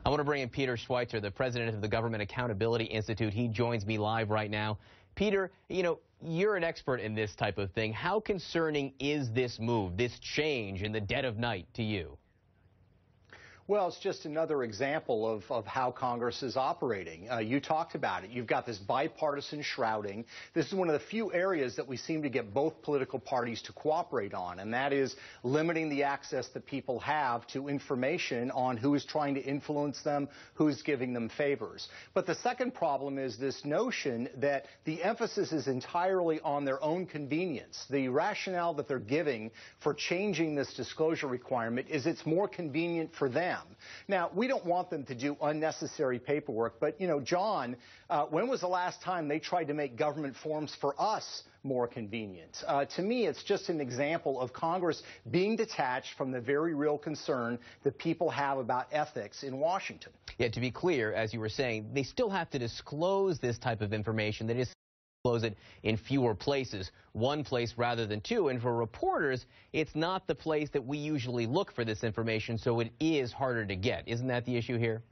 I want to bring in Peter Schweizer, the president of the Government Accountability Institute. He joins me live right now. Peter, you're an expert in this type of thing. How concerning is this move, this change in the dead of night to you? Well, it's just another example of how Congress is operating. You talked about it. You've got this bipartisan shrouding. This is one of the few areas that we seem to get both political parties to cooperate on, and that is limiting the access that people have to information on who is trying to influence them, who's giving them favors. But the second problem is this notion that the emphasis is entirely on their own convenience. The rationale that they're giving for changing this disclosure requirement is it's more convenient for them. Now, we don't want them to do unnecessary paperwork, but, John, when was the last time they tried to make government forms for us more convenient? To me, it's just an example of Congress being detached from the very real concern that people have about ethics in Washington. Yeah, to be clear, as you were saying, they still have to disclose this type of information. That is, disclose it in fewer places, one place rather than two. And for reporters, it's not the place that we usually look for this information, so it is harder to get. Isn't that the issue here?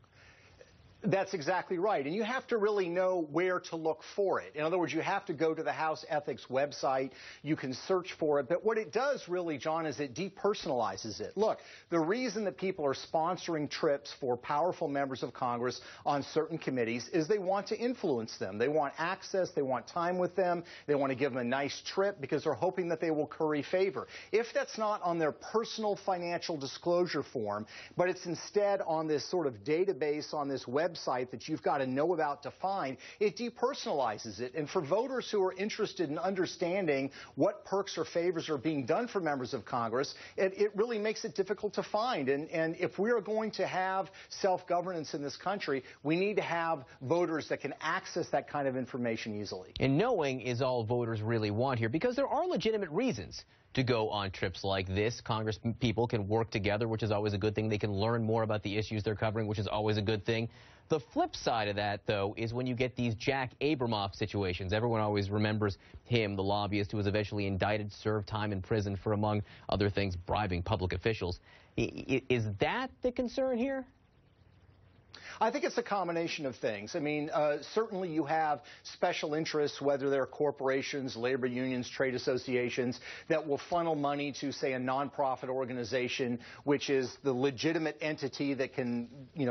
That's exactly right. And you have to really know where to look for it. In other words, you have to go to the House Ethics website. You can search for it. But what it does really, John, is it depersonalizes it. Look, the reason that people are sponsoring trips for powerful members of Congress on certain committees is they want to influence them. They want access. They want time with them. They want to give them a nice trip because they're hoping that they will curry favor. If that's not on their personal financial disclosure form, but it's instead on this sort of database on this website that you've got to know about to find, it depersonalizes it. And for voters who are interested in understanding what perks or favors are being done for members of Congress, it really makes it difficult to find. And if we are going to have self-governance in this country, we need to have voters that can access that kind of information easily. And knowing is all voters really want here, because there are legitimate reasons to go on trips like this. Congress people can work together, which is always a good thing. They can learn more about the issues they're covering, which is always a good thing. The flip side of that, though, is when you get these Jack Abramoff situations. Everyone always remembers him, the lobbyist who was eventually indicted, served time in prison for, among other things, bribing public officials. Is that the concern here? I think it's a combination of things. I mean, certainly you have special interests, whether they're corporations, labor unions, trade associations, that will funnel money to, say, a nonprofit organization, which is the legitimate entity that can,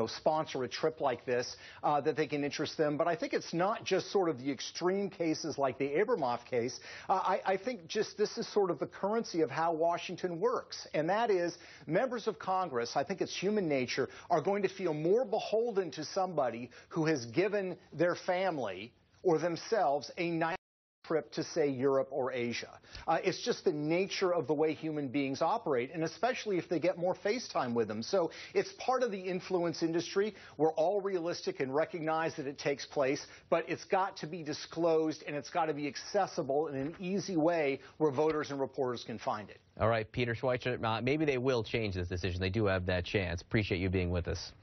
sponsor a trip like this, that they can interest them. But I think it's not just sort of the extreme cases like the Abramoff case. I think just this is sort of the currency of how Washington works. And that is members of Congress, I think it's human nature, are going to feel more beholden to somebody who has given their family or themselves a nice trip to, say, Europe or Asia. It's just the nature of the way human beings operate, and especially if they get more face time with them. So it's part of the influence industry. We're all realistic and recognize that it takes place, but it's got to be disclosed, and it's got to be accessible in an easy way where voters and reporters can find it. All right, Peter Schweizer, maybe they will change this decision. They do have that chance. Appreciate you being with us.